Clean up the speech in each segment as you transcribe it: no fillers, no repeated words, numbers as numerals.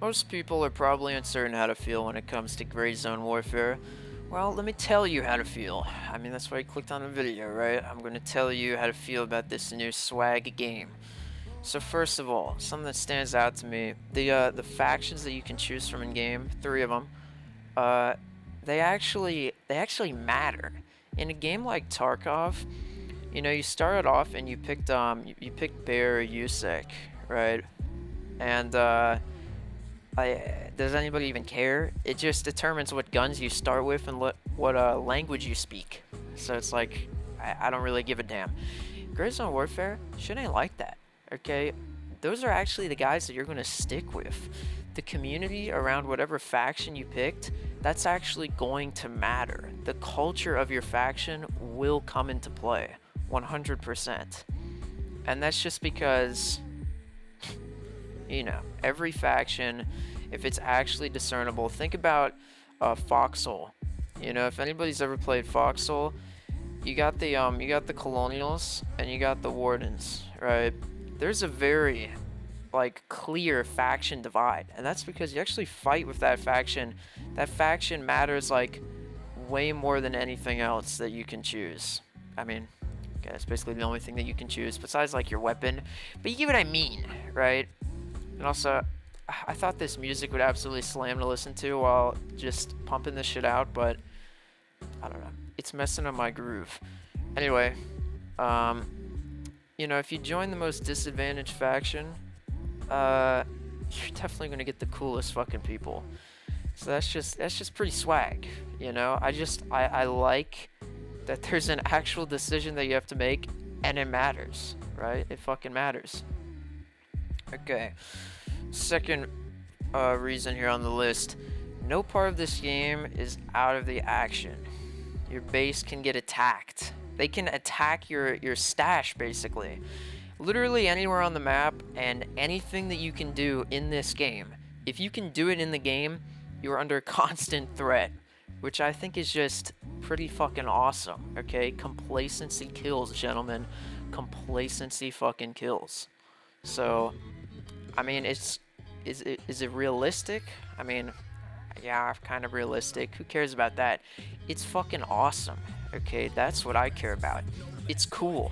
Most people are probably uncertain how to feel when it comes to gray zone warfare. Well, let me tell you how to feel. I mean, that's why you clicked on the video, right? I'm going to tell you how to feel about this new swag game. So first of all, something that stands out to me, the factions that you can choose from in game, 3 of them, uh, they actually matter. In a game like Tarkov, you started off and you picked Bear or Yusek, right? And does anybody even care? It just determines what guns you start with and what language you speak. So it's like, I don't really give a damn. Gray Zone Warfare, shit ain't like that, okay? Those are actually the guys that you're going to stick with. The community around whatever faction you picked, that's actually going to matter. The culture of your faction will come into play, 100%. And that's just because, every faction, if it's actually discernible, think about Foxhole. If anybody's ever played Foxhole, you got the Colonials and you got the Wardens, right? There's a very clear faction divide, and that's because you actually fight with that faction. That faction matters way more than anything else that you can choose. I mean, okay, that's basically the only thing that you can choose besides your weapon, but you get what I mean, right? And also, I thought this music would absolutely slam to listen to while just pumping this shit out, but I don't know. It's messing up my groove. Anyway, if you join the most disadvantaged faction, you're definitely gonna get the coolest fucking people. So that's just pretty swag, I like that there's an actual decision that you have to make, and it matters, right? It fucking matters. Okay. Second reason here on the list, no part of this game is out of the action. Your base can get attacked. They can attack your stash, basically. Literally anywhere on the map, and anything that you can do in this game. If you can do it in the game, you're under constant threat, which I think is just pretty fucking awesome, okay? Complacency kills, gentlemen. Complacency fucking kills. So, I mean, is it realistic? I mean, yeah, kind of realistic. Who cares about that? It's fucking awesome. Okay, that's what I care about. It's cool.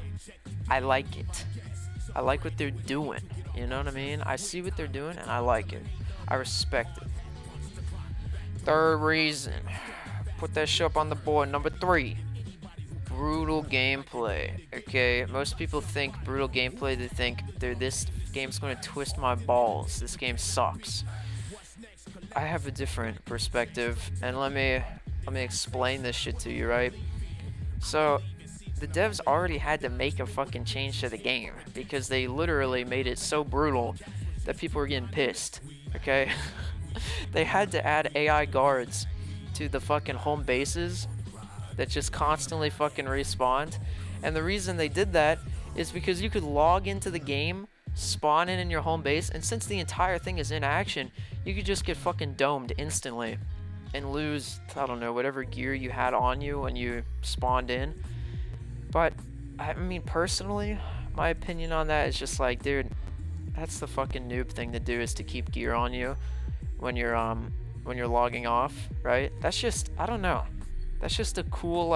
I like it. I like what they're doing. You know what I mean? I see what they're doing and I like it. I respect it. Third reason. Put that shit up on the board. Number 3. Brutal gameplay. Okay, most people think brutal gameplay, they think this game's gonna twist my balls. This game sucks. I have a different perspective, and let me explain this shit to you, right? So, the devs already had to make a fucking change to the game because they literally made it so brutal that people were getting pissed, okay? They had to add AI guards to the fucking home bases that just constantly fucking respawned. And the reason they did that is because you could log into the game, spawn in your home base, and since the entire thing is in action, you could just get fucking domed instantly and lose, I don't know, whatever gear you had on you when you spawned in. But, I mean, personally, my opinion on that is just dude, that's the fucking noob thing to do, is to keep gear on you when you're logging off, right? That's just, I don't know. That's just a cool,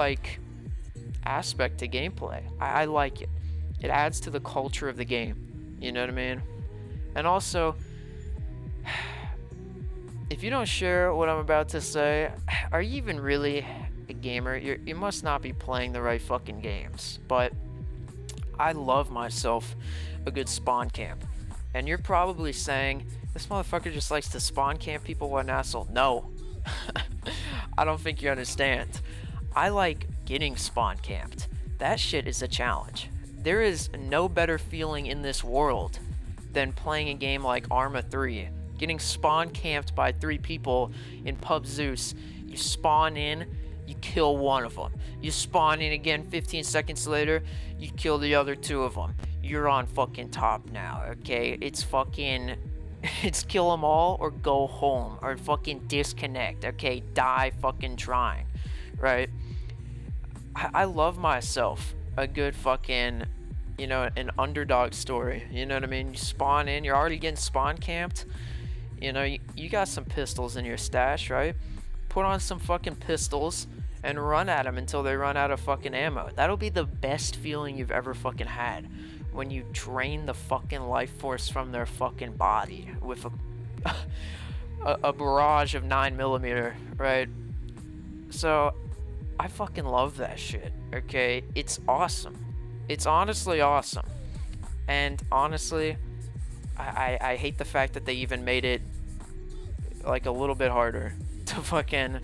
aspect to gameplay. I like it. It adds to the culture of the game. You know what I mean? And also, if you don't share what I'm about to say, are you even really a gamer? You must not be playing the right fucking games. But I love myself a good spawn camp. And you're probably saying, this motherfucker just likes to spawn camp people, what an asshole. No. I don't think you understand. I like getting spawn camped. That shit is a challenge. There is no better feeling in this world than playing a game like Arma 3. Getting spawn camped by 3 people in Pub Zeus. You spawn in, you kill one of them. You spawn in again 15 seconds later, you kill the other 2 of them. You're on fucking top now, okay? It's kill them all or go home or fucking disconnect, okay? Die fucking trying, right? I love myself a good fucking, an underdog story. You know what I mean? You spawn in, you're already getting spawn camped. You know, you got some pistols in your stash, right? Put on some fucking pistols and run at them until they run out of fucking ammo. That'll be the best feeling you've ever fucking had, when you drain the fucking life force from their fucking body with a barrage of 9mm, right? So I fucking love that shit, okay? It's awesome. It's honestly awesome. And honestly, I hate the fact that they even made it like a little bit harder to fucking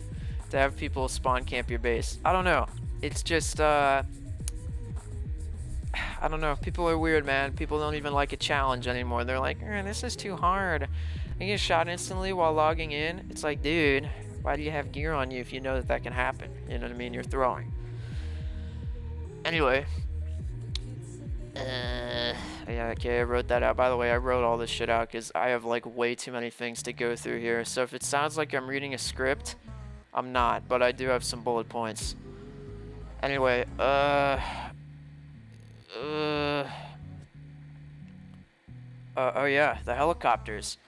to have people spawn camp your base. I don't know. It's just I don't know. People are weird, man. People don't even like a challenge anymore. They're like, this is too hard. I get shot instantly while logging in. It's like, dude, why do you have gear on you if you know that that can happen? You know what I mean? You're throwing. Anyway. Yeah, okay, I wrote that out. By the way, I wrote all this shit out because I have like way too many things to go through here. So if it sounds like I'm reading a script, I'm not, but I do have some bullet points. Anyway, oh yeah, the helicopters.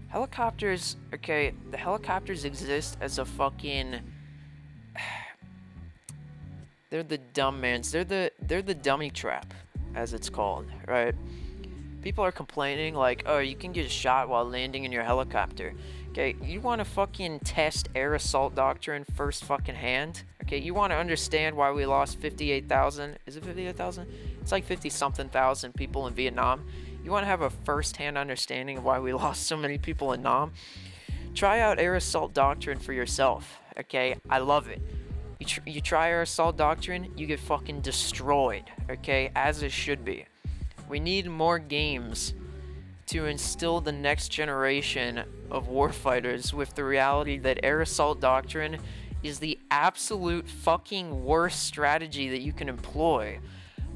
Helicopters, okay, the helicopters exist as a fucking... They're the dumb mans. They're the dummy trap, as it's called, right? People are complaining like, oh, you can get shot while landing in your helicopter. Okay, you want to fucking test air assault doctrine first fucking hand? Okay, you want to understand why we lost 58,000? Is it 58,000? It's like 50-something thousand people in Vietnam. You want to have a first-hand understanding of why we lost so many people in Nam? Try out air assault doctrine for yourself, okay? I love it. You try air assault doctrine, you get fucking destroyed, okay? As it should be. We need more games to instill the next generation of warfighters with the reality that air assault doctrine is the absolute fucking worst strategy that you can employ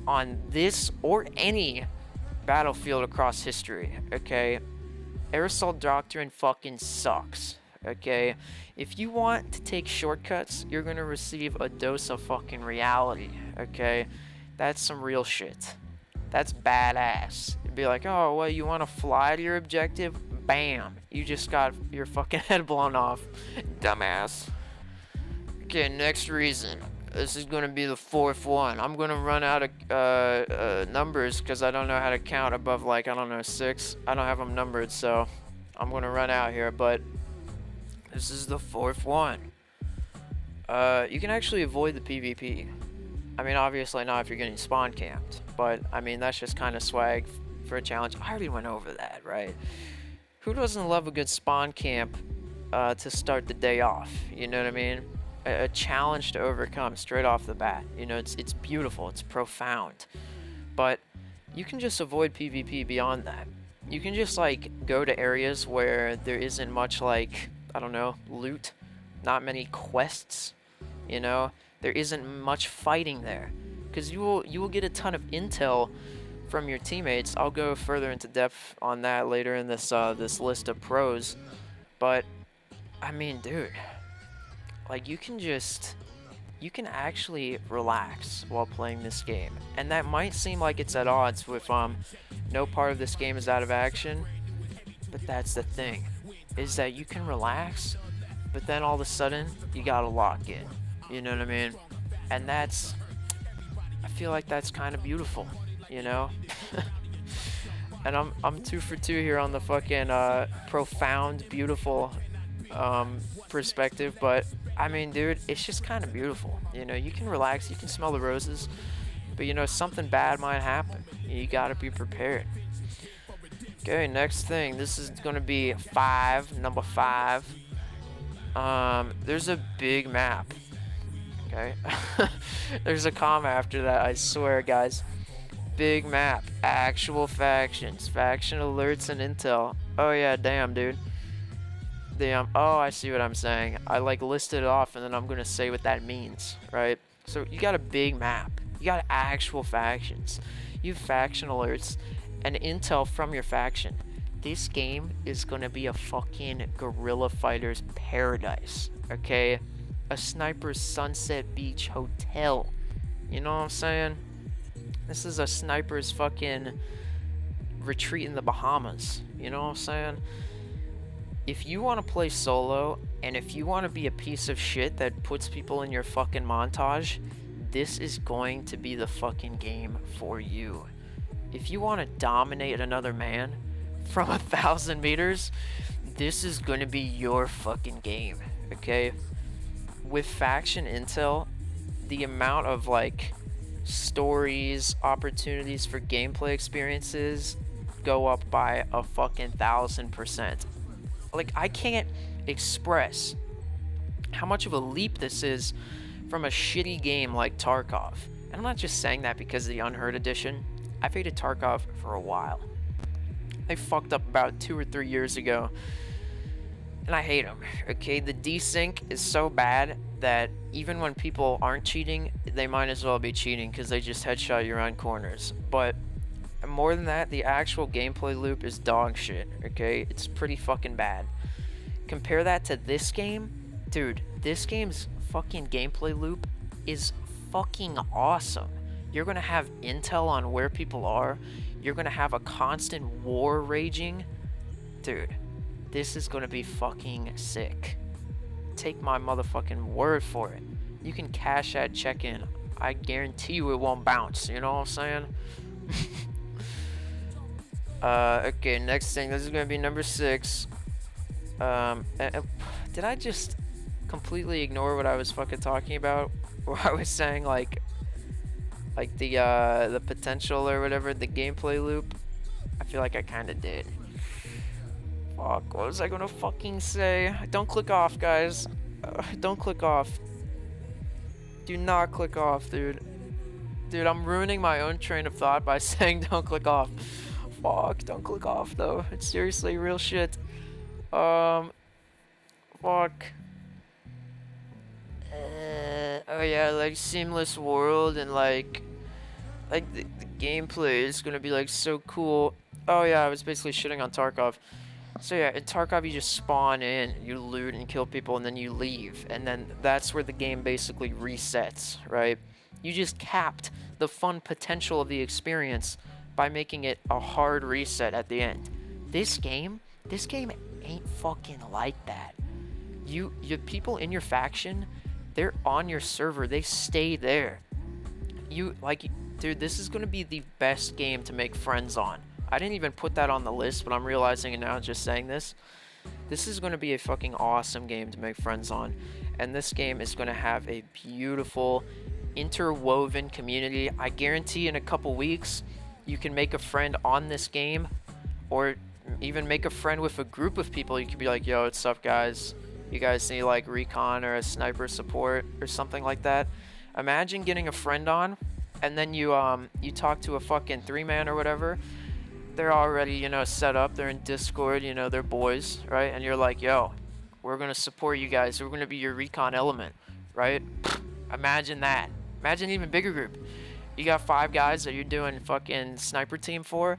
on this or any battlefield across history, okay? Air assault doctrine fucking sucks, okay? If you want to take shortcuts, you're gonna receive a dose of fucking reality, okay? That's some real shit. That's badass. It'd be like, oh, well, you want to fly to your objective? Bam. You just got your fucking head blown off. Dumbass. Okay, next reason. This is going to be the fourth one. I'm going to run out of numbers because I don't know how to count above, like, I don't know, 6. I don't have them numbered, so I'm going to run out here. But this is the fourth one. You can actually avoid the PvP. I mean, obviously not if you're getting spawn camped, but I mean, that's just kind of swag for a challenge. I already went over that, right? Who doesn't love a good spawn camp to start the day off? You know what I mean? A challenge to overcome straight off the bat. You know, it's beautiful, it's profound. But you can just avoid PvP beyond that. You can just, like, go to areas where there isn't much, like, I don't know, loot, not many quests, you know? There isn't much fighting there, because you will get a ton of intel from your teammates. I'll go further into depth on that later in this this list of pros, but I mean, dude, like you can actually relax while playing this game, and that might seem like it's at odds with no part of this game is out of action, but that's the thing, is that you can relax, but then all of a sudden you gotta lock in. You know what I mean? And I feel like that's kind of beautiful, you know? And I'm 2 for 2 here on the fucking profound, beautiful perspective, but I mean, dude, it's just kind of beautiful. You know, you can relax, you can smell the roses, but you know, something bad might happen. You gotta be prepared. Okay, next thing. This is gonna be number 5. There's a big map. Okay, there's a comma after that, I swear, guys. Big map, actual factions, faction alerts and intel. Oh yeah, damn, dude. Damn. Oh, I see what I'm saying. I like listed it off and then I'm gonna say what that means, right? So you got a big map, you got actual factions, you have faction alerts and intel from your faction. This game is gonna be a fucking guerrilla fighter's paradise, okay? A sniper's Sunset Beach hotel. You know what I'm saying? This is a sniper's fucking retreat in the Bahamas. You know what I'm saying? if you want to play solo and if you want to be a piece of shit that puts people in your fucking montage, this is going to be the fucking game for you. If you want to dominate another man from 1,000 meters, this is going to be your fucking game, okay? With faction intel, the amount of like stories, opportunities for gameplay experiences go up by a fucking 1,000%. Like, I can't express how much of a leap this is from a shitty game like Tarkov. And I'm not just saying that because of the Unheard Edition. I've hated Tarkov for a while. They fucked up about 2 or 3 years ago, and I hate them, okay? The desync is so bad that even when people aren't cheating, they might as well be cheating because they just headshot you around corners. But more than that, the actual gameplay loop is dog shit, okay? It's pretty fucking bad. Compare that to this game, dude, this game's fucking gameplay loop is fucking awesome. You're gonna have intel on where people are. You're gonna have a constant war raging. Dude, this is gonna be fucking sick. Take my motherfucking word for it. You can cash that check in. I guarantee you it won't bounce, you know what I'm saying? Okay, next thing, this is gonna be number 6. Did I just completely ignore what I was fucking talking about? Where I was saying like the potential or whatever, the gameplay loop? I feel like I kinda did. Fuck, what was I gonna fucking say? Don't click off, guys. Don't click off. Do not click off, dude. Dude, I'm ruining my own train of thought by saying don't click off. Fuck, don't click off though. It's seriously real shit. Fuck. Oh yeah, like seamless world and like the gameplay is gonna be like so cool. Oh yeah, I was basically shitting on Tarkov. So yeah, in Tarkov you just spawn in, you loot and kill people, and then you leave, and then that's where the game basically resets, right? You just capped the fun potential of the experience by making it a hard reset at the end. This game ain't fucking like that. You people in your faction, they're on your server, they stay there. Dude, this is gonna be the best game to make friends on. I didn't even put that on the list, but I'm realizing it now just saying this. This is going to be a fucking awesome game to make friends on. And this game is going to have a beautiful, interwoven community. I guarantee in a couple weeks, you can make a friend on this game, or even make a friend with a group of people. You could be like, yo, what's up, guys? You guys need like recon or a sniper support or something like that. Imagine getting a friend on, and then you talk to a fucking 3-man or whatever. They're already, you know, set up. They're in Discord, you know, they're boys, right? And you're like, yo, we're going to support you guys. We're going to be your recon element, right? Imagine that. Imagine an even bigger group. You got 5 guys that you're doing fucking sniper team for.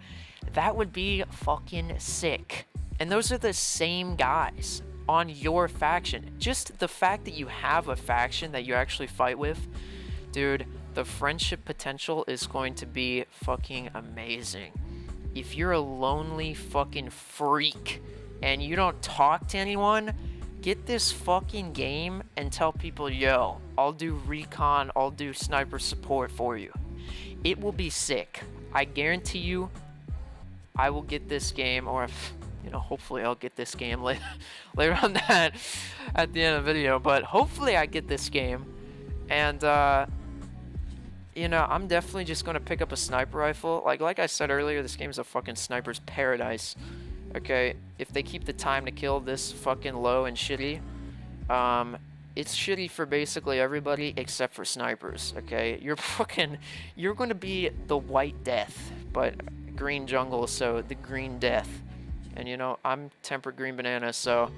That would be fucking sick. And those are the same guys on your faction. Just the fact that you have a faction that you actually fight with, dude, the friendship potential is going to be fucking amazing. If you're a lonely fucking freak and you don't talk to anyone, get this fucking game and tell people, yo, I'll do recon, I'll do sniper support for you. It will be sick. I guarantee you, I will get this game, or you know, hopefully I'll get this game later on that at the end of the video, but hopefully I get this game. And you know, I'm definitely just going to pick up a sniper rifle. Like I said earlier, this game's a fucking sniper's paradise. Okay, if they keep the time to kill this fucking low and shitty, it's shitty for basically everybody except for snipers, okay? You're going to be the white death, but green jungle, so the green death. And you know, I'm tempered green banana, so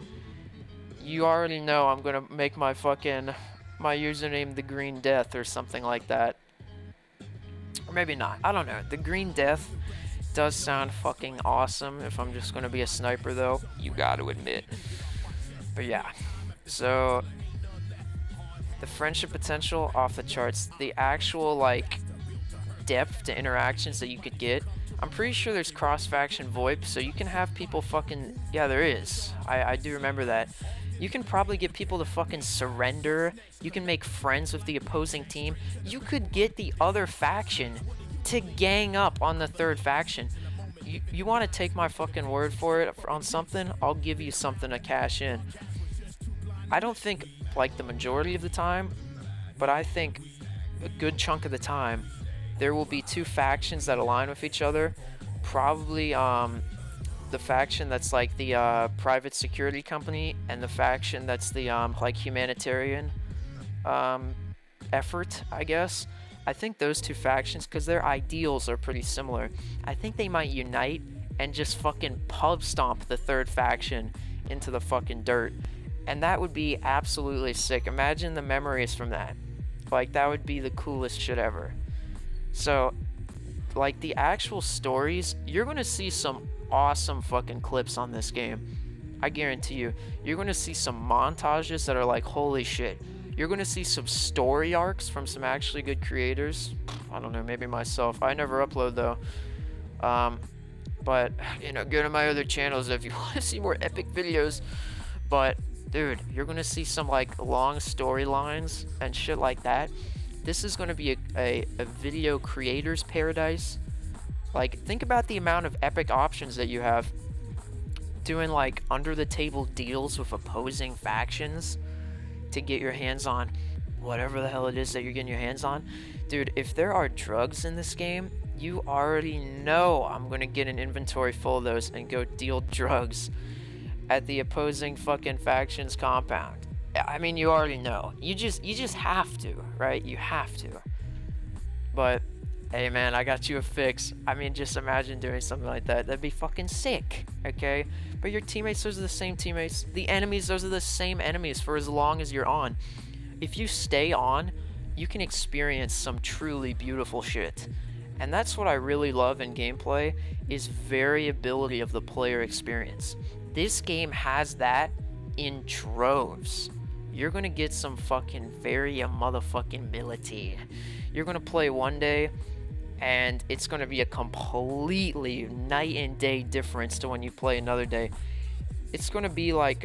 you already know I'm going to make my username the green death or something like that. Or maybe not. I don't know. The Green Death does sound fucking awesome if I'm just going to be a sniper, though. You got to admit. But yeah. So, the friendship potential off the charts. The actual, like, depth to interactions that you could get. I'm pretty sure there's cross-faction VoIP, so you can have people fucking... Yeah, there is. I do remember that. You can probably get people to fucking surrender. You can make friends with the opposing team. You could get the other faction to gang up on the third faction. You want to take my fucking word for it on something? I'll give you something to cash in. I don't think, like, the majority of the time, but I think a good chunk of the time, there will be two factions that align with each other. Probably the faction that's like the private security company, and the faction that's the like humanitarian effort, I guess. I think those two factions, because their ideals are pretty similar, I think they might unite and just fucking pub stomp the third faction into the fucking dirt. And that would be absolutely sick. Imagine the memories from that. Like, that would be the coolest shit ever. So, like, the actual stories, you're gonna see some awesome fucking clips on this game. I guarantee you. You're gonna see some montages that are like, holy shit. You're gonna see some story arcs from some actually good creators. I don't know, maybe myself. I never upload though. But, you know, go to my other channels if you want to see more epic videos. But, dude, you're gonna see some like long storylines and shit like that. This is gonna be a video creator's paradise. Like, think about the amount of epic options that you have doing like under the table deals with opposing factions to get your hands on whatever the hell it is that you're getting your hands on. Dude, if there are drugs in this game, you already know I'm gonna get an inventory full of those and go deal drugs at the opposing fucking faction's compound. I mean, you already know. You just have to, right? You have to. But hey man, I got you a fix. I mean, just imagine doing something like that. That'd be fucking sick, okay? But your teammates, those are the same teammates. The enemies, those are the same enemies for as long as you're on. If you stay on, you can experience some truly beautiful shit. And that's what I really love in gameplay, is variability of the player experience. This game has that in droves. You're gonna get some fucking motherfucking-bility. You're gonna play one day, and it's going to be a completely night and day difference to when you play another day. It's going to be like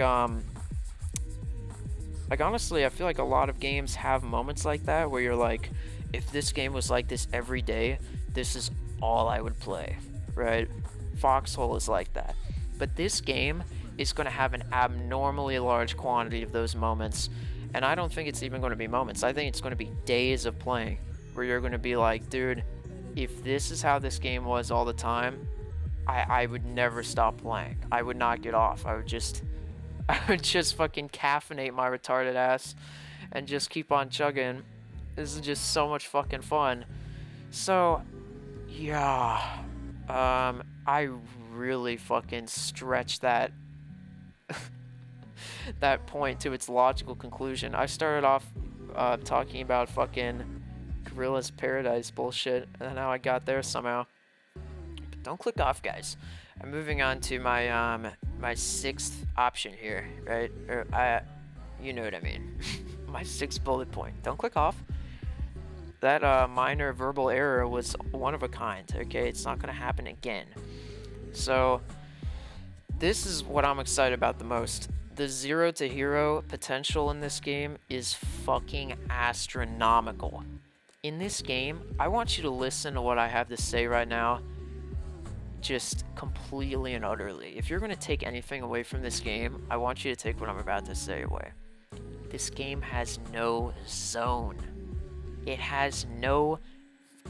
honestly, I feel like a lot of games have moments like that where you're like, if this game was like this every day, this is all I would play, right? Foxhole is like that. But this game is going to have an abnormally large quantity of those moments, and I don't think it's even going to be moments. I think it's going to be days of playing where you're going to be like, dude, if this is how this game was all the time, I would never stop playing. I would not get off. I would just fucking caffeinate my retarded ass and just keep on chugging. This is just so much fucking fun. So, yeah. I really fucking stretched that that point to its logical conclusion. I started off talking about fucking Gorilla's Paradise bullshit, and now I got there somehow. But don't click off, guys. I'm moving on to my my sixth option here, right? You know what I mean. My sixth bullet point. Don't click off. That minor verbal error was one of a kind, okay? It's not gonna happen again. So this is what I'm excited about the most. The 0 to hero potential in this game is fucking astronomical. In this game, I want you to listen to what I have to say right now, just completely and utterly. If you're going to take anything away from this game, I want you to take what I'm about to say away. This game has no zone. It has no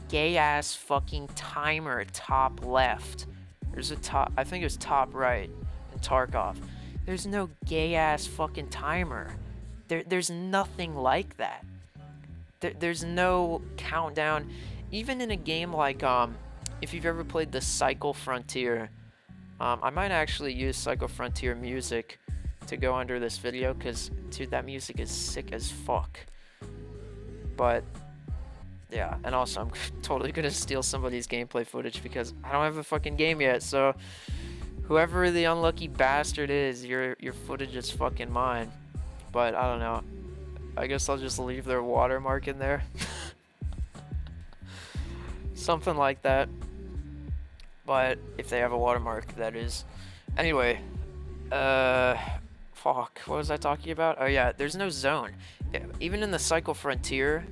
gay-ass fucking timer top left. There's a top, I think it was top right in Tarkov. There's no gay-ass fucking timer. There's nothing like that. There's no countdown. Even in a game like, if you've ever played the Cycle Frontier, I might actually use Cycle Frontier music to go under this video, because, dude, that music is sick as fuck. But, yeah, and also I'm totally gonna steal somebody's gameplay footage because I don't have a fucking game yet, so whoever the unlucky bastard is, your footage is fucking mine. But, I don't know. I guess I'll just leave their watermark in there. Something like that. But if they have a watermark, that is. Anyway, fuck, what was I talking about? Oh yeah, there's no zone. Even in the Cycle Frontier,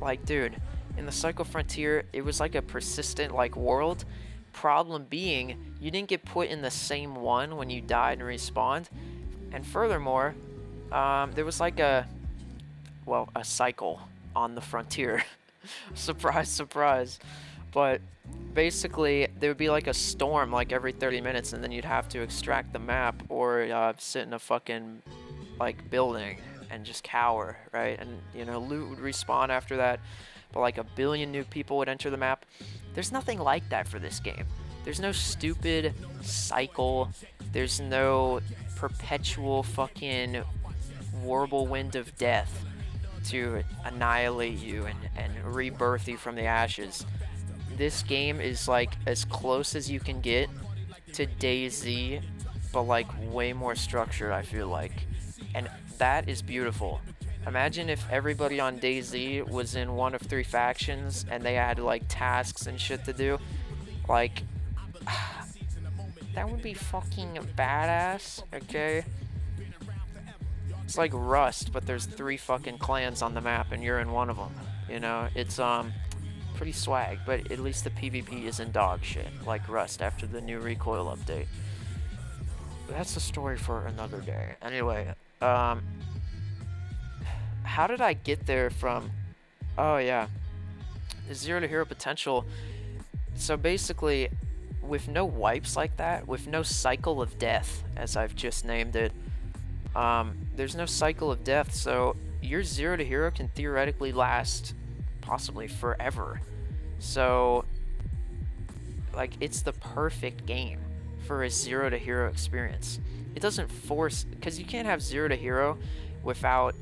like, dude, in the Cycle Frontier, it was like a persistent, like, world. Problem being, you didn't get put in the same one when you died and respawned. And furthermore, there was like a cycle on the frontier. Surprise, surprise. But basically, there would be like a storm like every 30 minutes, and then you'd have to extract the map or sit in a fucking like building and just cower, right? And you know, loot would respawn after that, but like a billion new people would enter the map. There's nothing like that for this game. There's no stupid cycle. There's no perpetual fucking warble wind of death to annihilate you and rebirth you from the ashes. This game is like as close as you can get to DayZ, but like way more structured, I feel like. And that is beautiful. Imagine if everybody on DayZ was in one of 3 factions and they had like tasks and shit to do. Like, that would be fucking badass, okay? It's like Rust, but there's 3 fucking clans on the map and you're in one of them. You know, it's pretty swag, but at least the PvP isn't dog shit like Rust after the new recoil update. That's a story for another day. Anyway, how did I get there from... Oh yeah, the 0 to hero potential. So basically, with no wipes like that, with no cycle of death, as I've just named it, there's no cycle of death, so your 0 to hero can theoretically last possibly forever. So, like, it's the perfect game for a 0 to hero experience. It doesn't force, because you can't have 0 to hero without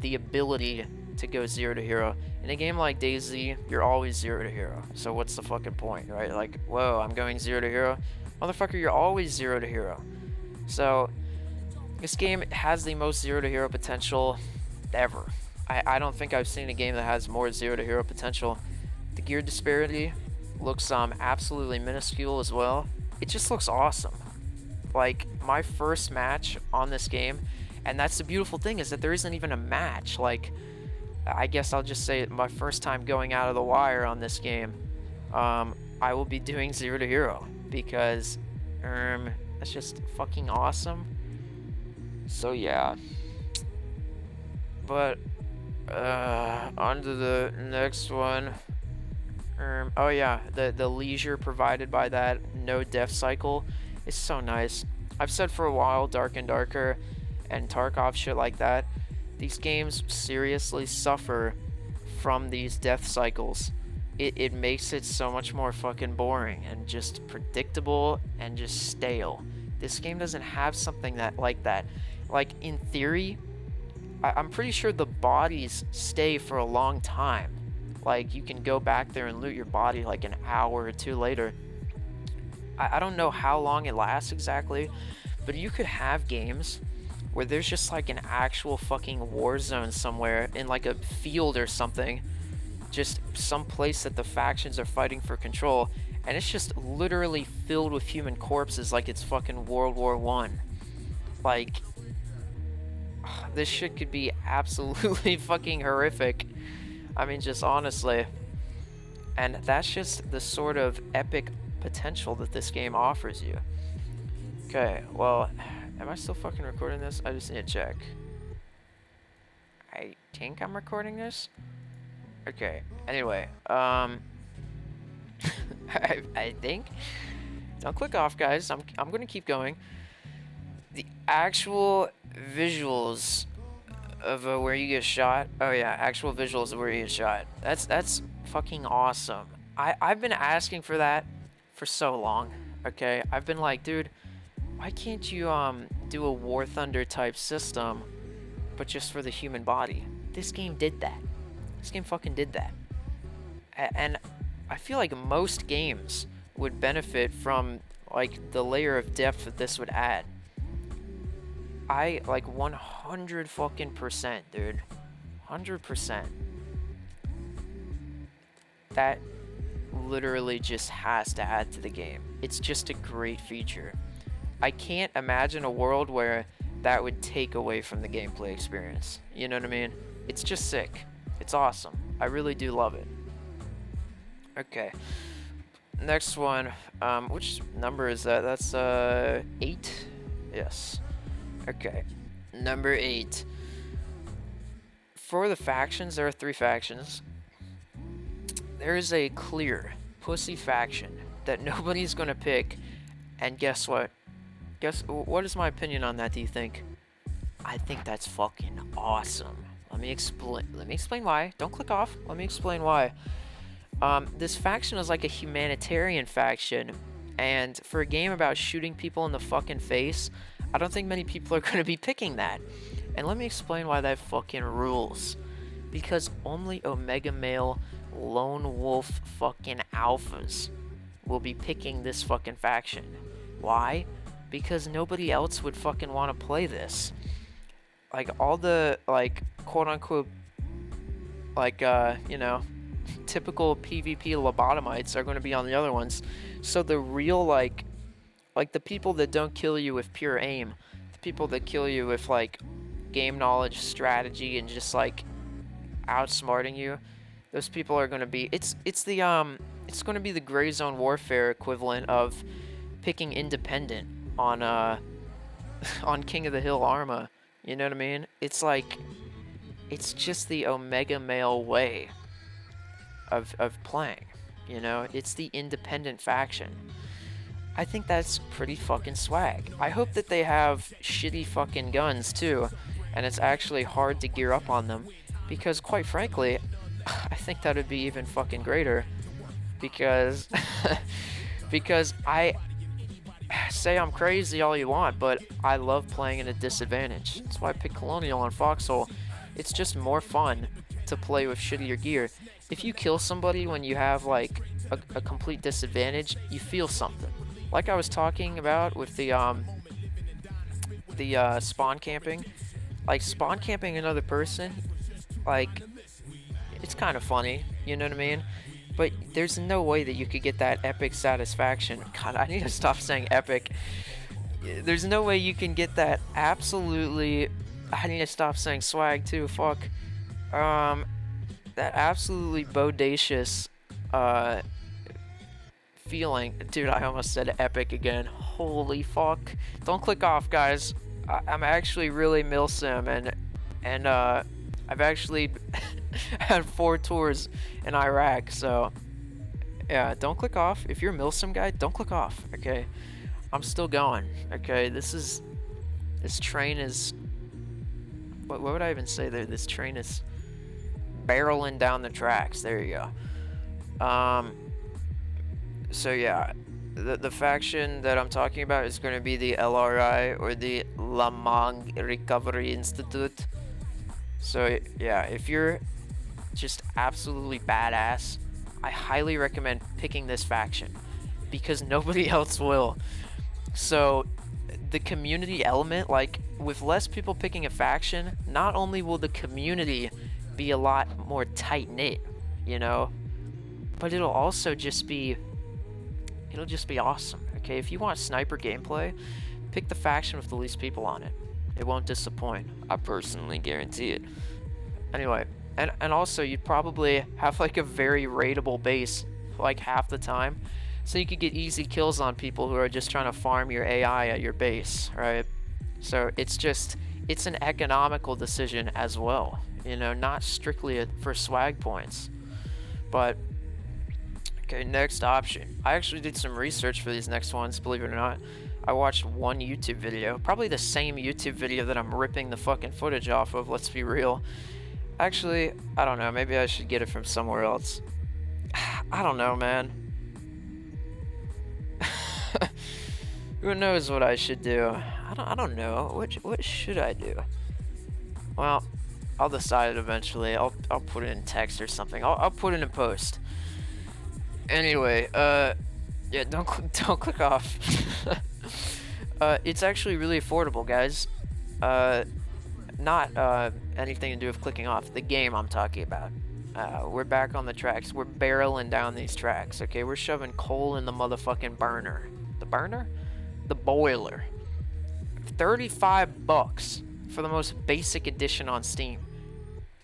the ability to go 0 to hero. In a game like DayZ, you're always 0 to hero. So what's the fucking point, right? Like, whoa, I'm going 0 to hero. Motherfucker, you're always 0 to hero. So, this game has the most 0 to hero potential ever. I don't think I've seen a game that has more 0 to hero potential. The gear disparity looks absolutely minuscule as well. It just looks awesome. Like, my first match on this game, and that's the beautiful thing, is that there isn't even a match. Like, I guess I'll just say my first time going out of the wire on this game, I will be doing 0 to hero because that's just fucking awesome. So yeah. But on to the next one. Oh yeah, the leisure provided by that no death cycle is so nice. I've said for a while, Dark and Darker and Tarkov, shit like that, these games seriously suffer from these death cycles. It makes it so much more fucking boring and just predictable and just stale. This game doesn't have something like that. Like, in theory, I'm pretty sure the bodies stay for a long time. Like, you can go back there and loot your body like an hour or 2 later. I don't know how long it lasts exactly, but you could have games where there's just like an actual fucking war zone somewhere in like a field or something, just some place that the factions are fighting for control, and it's just literally filled with human corpses like it's fucking World War I. Like, this shit could be absolutely fucking horrific. I mean, just honestly. And that's just the sort of epic potential that this game offers you. Okay, well, am I still fucking recording this? I just need to check. I think I'm recording this. Okay, anyway, I think. Don't click off, guys. I'm gonna keep going. The actual visuals of where you get shot. Oh yeah, actual visuals of where you get shot. That's fucking awesome. I've been asking for that for so long. Okay, I've been like, dude, why can't you do a War Thunder type system, but just for the human body? This game did that. This game fucking did that. And I feel like most games would benefit from like the layer of depth that this would add. I like 100 fucking %, dude. 100%. That literally just has to add to the game. It's just a great feature. I can't imagine a world where that would take away from the gameplay experience. You know what I mean? It's just sick. It's awesome. I really do love it. Okay. Next one. Which number is that? That's 8? Yes. Okay. Number 8. For the factions, there are 3 factions. There is a clear pussy faction that nobody's gonna pick, and guess what? What is my opinion on that, do you think? I think that's fucking awesome. Let me explain why. Don't click off. Let me explain why. This faction is like a humanitarian faction, and for a game about shooting people in the fucking face, I don't think many people are gonna be picking that. And let me explain why that fucking rules. Because only Omega Male lone wolf fucking alphas will be picking this fucking faction. Why? Because nobody else would fucking want to play this. Like, all the, like, quote-unquote, like, you know, typical PvP lobotomites are going to be on the other ones. So the real, like, the people that don't kill you with pure aim, the people that kill you with, like, game knowledge, strategy, and just, like, outsmarting you, those people are going to be, it's going to be the gray zone warfare equivalent of picking independent on on King of the Hill Arma. You know what I mean? It's like, it's just the Omega Male way of playing, you know? It's the independent faction. I think that's pretty fucking swag. I hope that they have shitty fucking guns too, and it's actually hard to gear up on them, because quite frankly, I think that would be even fucking greater, because because I say I'm crazy all you want, but I love playing at a disadvantage. That's why I picked Colonial on Foxhole. It's just more fun to play with shittier gear. If you kill somebody when you have like a complete disadvantage, you feel something. Like I was talking about with the spawn camping. Like, spawn camping another person, like, it's kind of funny, you know what I mean? But there's no way that you could get that epic satisfaction. God, I need to stop saying epic. There's no way you can get that absolutely... I need to stop saying swag too, fuck. That absolutely bodacious feeling. Dude, I almost said epic again. Holy fuck. Don't click off, guys. I'm actually really milsim, and I've actually had 4 tours in Iraq, so yeah, don't click off. If you're a milsim guy, don't click off, okay? I'm still going, okay? This train is, what would I even say there? This train is barreling down the tracks. There you go. So yeah, the faction that I'm talking about is going to be the LRI, or the Lamang Recovery Institute. So yeah, if you're just absolutely badass, I highly recommend picking this faction, because nobody else will. So the community element, like, with less people picking a faction, not only will the community be a lot more tight-knit, you know, but it'll also just be, it'll just be awesome. Okay, if you want sniper gameplay, pick the faction with the least people on it. It won't disappoint. I personally guarantee it. Anyway, and also you'd probably have like a very raidable base like half the time, so you could get easy kills on people who are just trying to farm your AI at your base, right? So it's an economical decision as well, you know, not strictly for swag points. But okay, next option. I actually did some research for these next ones, believe it or not. I watched one YouTube video, probably the same YouTube video that I'm ripping the fucking footage off of, let's be real. Actually, I don't know, maybe I should get it from somewhere else. I don't know, man. Who knows what I should do? I don't know. What should I do? Well, I'll decide it eventually. I'll put it in text or something. I'll put it in post. Anyway, yeah, don't click off. It's actually really affordable, guys. Not anything to do with clicking off. The game I'm talking about. We're back on the tracks. We're barreling down these tracks, okay? We're shoving coal in the motherfucking burner. The burner? The boiler. 35 bucks for the most basic edition on Steam.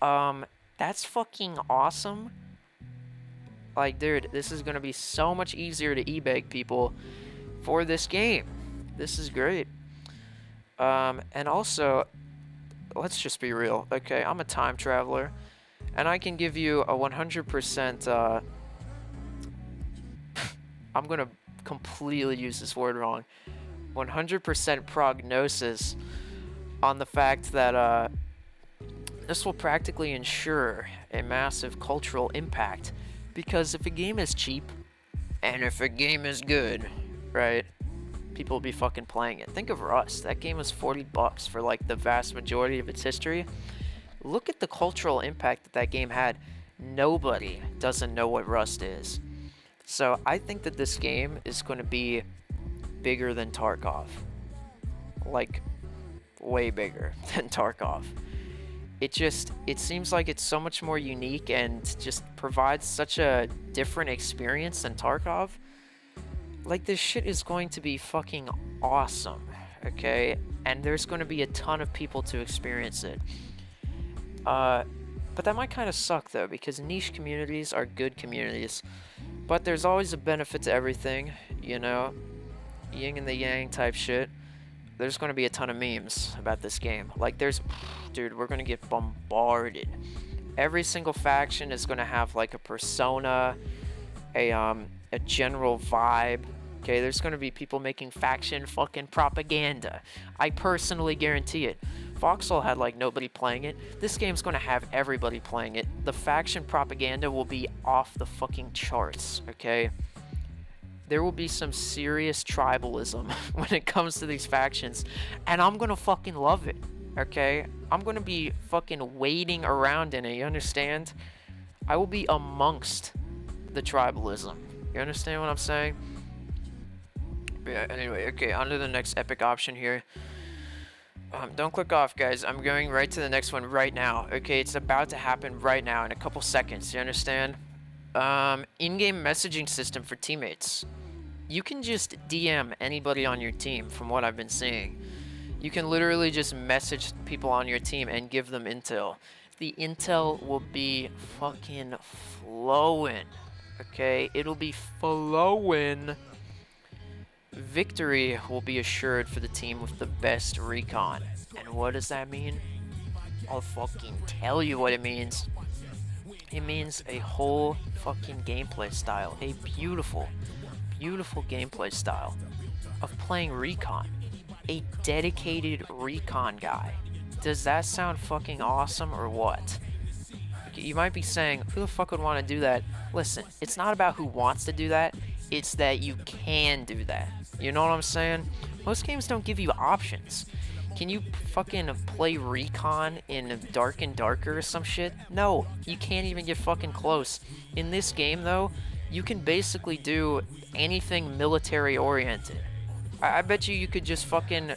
That's fucking awesome. Like, dude, this is gonna be so much easier to e-beg people for this game. This is great. And also, let's just be real. Okay, I'm a time traveler, and I can give you a 100%, I'm gonna completely use this word wrong, 100% prognosis on the fact that, this will practically ensure a massive cultural impact. Because if a game is cheap, and if a game is good, right, people will be fucking playing it. Think of Rust. That game was 40 bucks for like the vast majority of its history. Look at the cultural impact that that game had. Nobody doesn't know what Rust is. So I think that this game is going to be bigger than Tarkov. Like, way bigger than Tarkov. It seems like it's so much more unique and just provides such a different experience than Tarkov. Like, this shit is going to be fucking awesome, okay? And there's going to be a ton of people to experience it. But that might kind of suck, though, because niche communities are good communities. But there's always a benefit to everything, you know? Yin and the yang type shit. There's going to be a ton of memes about this game. Like, dude, we're going to get bombarded. Every single faction is going to have, like, a persona, a general vibe. Okay, there's going to be people making faction fucking propaganda. I personally guarantee it. Foxhole had, like, nobody playing it. This game's going to have everybody playing it. The faction propaganda will be off the fucking charts, okay? There will be some serious tribalism when it comes to these factions, and I'm gonna fucking love it, okay? I'm gonna be fucking wading around in it, you understand? I will be amongst the tribalism. You understand what I'm saying? Yeah, anyway, okay, on to the next epic option here. Don't click off, guys. I'm going right to the next one right now. Okay, it's about to happen right now in a couple seconds, you understand? In-game messaging system for teammates. You can just DM anybody on your team, from what I've been seeing. You can literally just message people on your team and give them intel. The intel will be fucking flowing, okay? It'll be flowing. Victory will be assured for the team with the best recon. And what does that mean? I'll fucking tell you what it means. It means a whole fucking gameplay style. A beautiful, beautiful gameplay style of playing recon. A dedicated recon guy. Does that sound fucking awesome or what? You might be saying, who the fuck would want to do that? Listen, it's not about who wants to do that. It's that you can do that. You know what I'm saying? Most games don't give you options. Can you fucking play recon in Dark and Darker or some shit? No, you can't even get fucking close. In this game, though, you can basically do anything military-oriented. I bet you could just fucking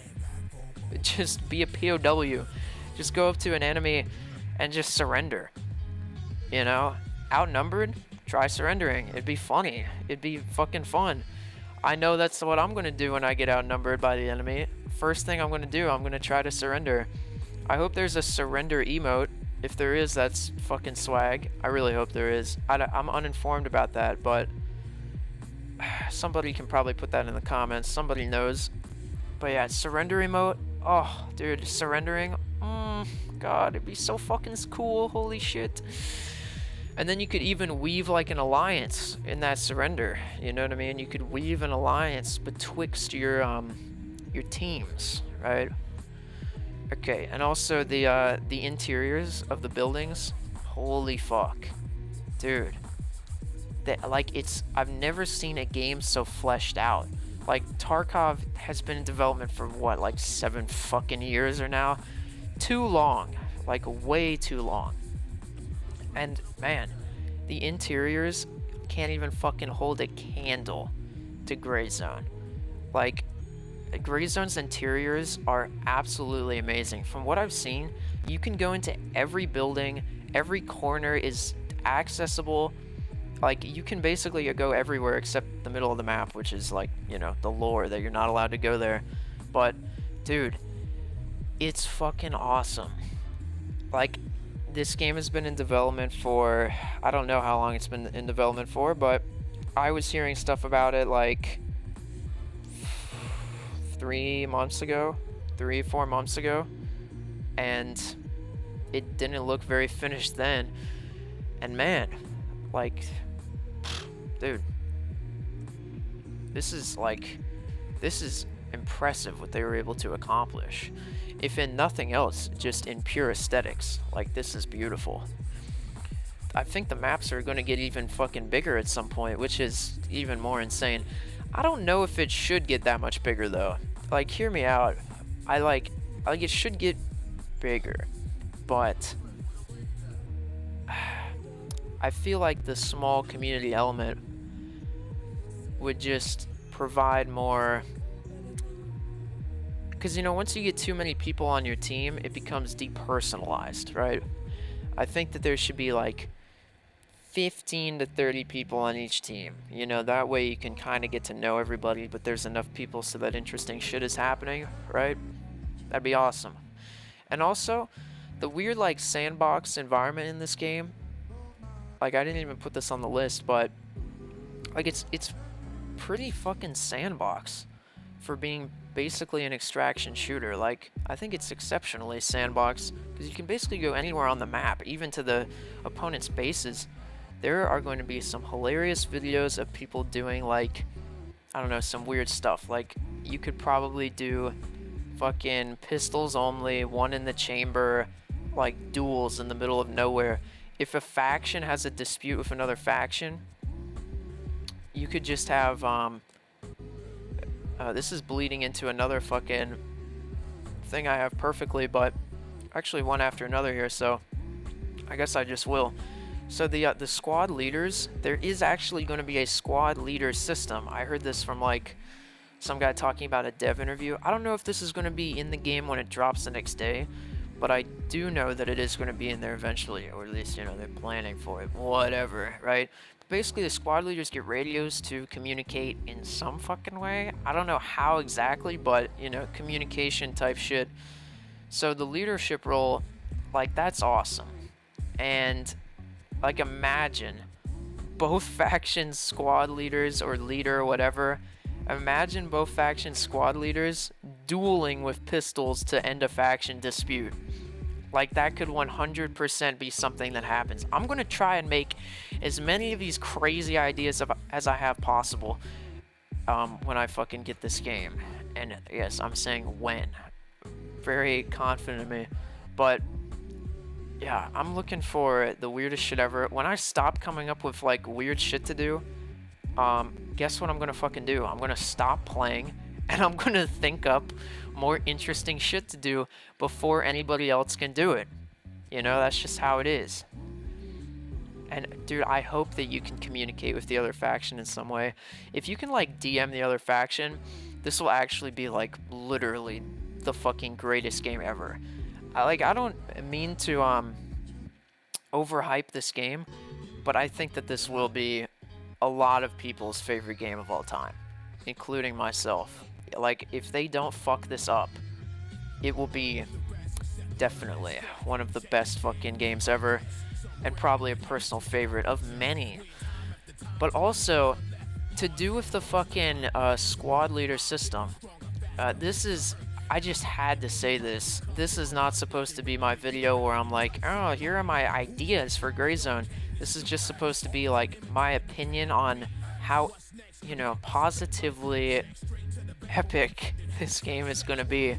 just be a POW. Just go up to an enemy and just surrender. You know? Outnumbered? Try surrendering. It'd be funny. It'd be fucking fun. I know that's what I'm gonna do when I get outnumbered by the enemy. First thing I'm gonna do, I'm gonna try to surrender. I hope there's a surrender emote. If there is, that's fucking swag. I really hope there is. I'm uninformed about that, but somebody can probably put that in the comments. Somebody knows. But yeah, surrender emote. Oh, dude, surrendering. God, it'd be so fucking cool. Holy shit. And then you could even weave like an alliance in that surrender. You know what I mean? You could weave an alliance betwixt your teams, right? Okay, and also the interiors of the buildings. Holy fuck, dude! I've never seen a game so fleshed out. Like, Tarkov has been in development for what, like 7 fucking years or now? Too long, like way too long. And man, the interiors can't even fucking hold a candle to Gray Zone. Like, Gray Zone's interiors are absolutely amazing. From what I've seen, you can go into every building, every corner is accessible. Like, you can basically go everywhere except the middle of the map, which is like, you know, the lore that you're not allowed to go there. But dude, it's fucking awesome. Like, this game has been in development for, I don't know how long it's been in development for, but I was hearing stuff about it like 3 months ago, 4 months ago, and it didn't look very finished then. And man, like, dude, this is impressive what they were able to accomplish. If in nothing else, just in pure aesthetics. Like, this is beautiful. I think the maps are going to get even fucking bigger at some point, which is even more insane. I don't know if it should get that much bigger though. Like, hear me out. I like it should get bigger, but I feel like the small community element would just provide more, because, you know, once you get too many people on your team, it becomes depersonalized, right? I think that there should be like 15 to 30 people on each team. You know, that way you can kind of get to know everybody, but there's enough people so that interesting shit is happening, right? That'd be awesome. And also, the weird, like, sandbox environment in this game, like, I didn't even put this on the list, but, like, it's pretty fucking sandbox for being basically an extraction shooter. Like, I think it's exceptionally sandbox, because you can basically go anywhere on the map, even to the opponent's bases. There are going to be some hilarious videos of people doing, like, I don't know, some weird stuff. Like, you could probably do fucking pistols only, one in the chamber, like, duels in the middle of nowhere. If a faction has a dispute with another faction, you could just have, this is bleeding into another fucking thing I have perfectly, but actually one after another here, so I guess I just will. So the squad leaders, there is actually going to be a squad leader system. I heard this from, like, some guy talking about a dev interview. I don't know if this is going to be in the game when it drops the next day, but I do know that it is going to be in there eventually, or at least, you know, they're planning for it, whatever, right? But basically, the squad leaders get radios to communicate in some fucking way. I don't know how exactly, but, you know, communication type shit. So the leadership role, like, that's awesome. And, like, imagine both factions' squad leaders, or leader, or whatever. Imagine both factions' squad leaders dueling with pistols to end a faction dispute. Like, that could 100% be something that happens. I'm going to try and make as many of these crazy ideas as I have possible when I fucking get this game. And yes, I'm saying when. Very confident in me. But yeah, I'm looking for the weirdest shit ever. When I stop coming up with, like, weird shit to do, guess what I'm gonna fucking do? I'm gonna stop playing, and I'm gonna think up more interesting shit to do before anybody else can do it. You know, that's just how it is. And dude, I hope that you can communicate with the other faction in some way. If you can, like, DM the other faction, this will actually be, like, literally the fucking greatest game ever. I don't mean to overhype this game, but I think that this will be a lot of people's favorite game of all time, including myself. Like, if they don't fuck this up, it will be definitely one of the best fucking games ever, and probably a personal favorite of many. But also, to do with the fucking squad leader system, this is, I just had to say this. This is not supposed to be my video where I'm like, oh, here are my ideas for Gray Zone. This is just supposed to be, like, my opinion on how, you know, positively epic this game is going to be.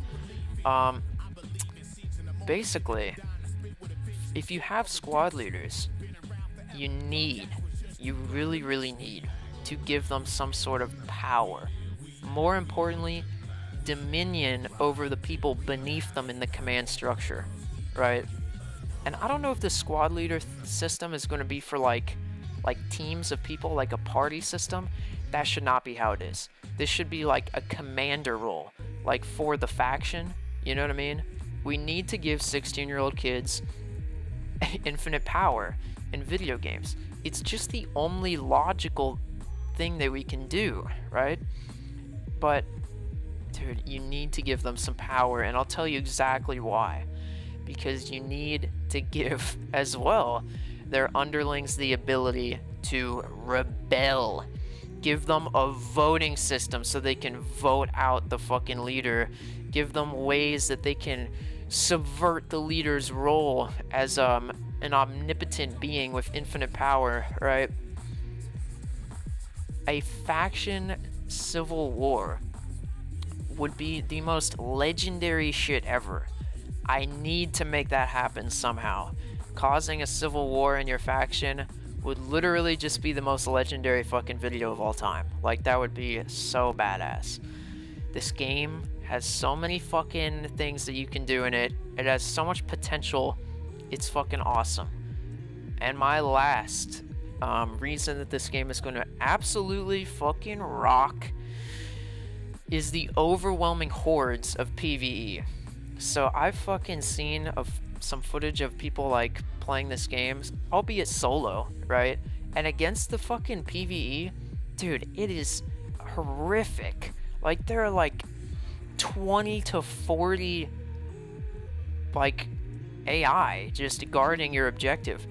Basically, if you have squad leaders, you really, really need to give them some sort of power. More importantly, dominion over the people beneath them in the command structure, right? And I don't know if the squad leader system is going to be for, like teams of people, like a party system. That should not be how it is. This should be like a commander role, like for the faction, you know what I mean? We need to give 16-year-old kids infinite power. in video games. It's just the only logical thing that we can do, right? But dude, you need to give them some power, and I'll tell you exactly why. Because you need to give as well their underlings the ability to rebel. Give them a voting system so they can vote out the fucking leader. Give them ways that they can subvert the leader's role as an omnipotent being with infinite power, right? A faction civil war would be the most legendary shit ever. I need to make that happen somehow. Causing a civil war in your faction would literally just be the most legendary fucking video of all time. Like, that would be so badass. This game has so many fucking things that you can do in it. It has so much potential. It's fucking awesome. And my last reason that this game is going to absolutely fucking rock is the overwhelming hordes of PvE. So I've fucking seen some footage of people like playing this game, albeit solo, right? And against the fucking PvE, dude, it is horrific. Like, there are like 20 to 40 like AI just guarding your objective,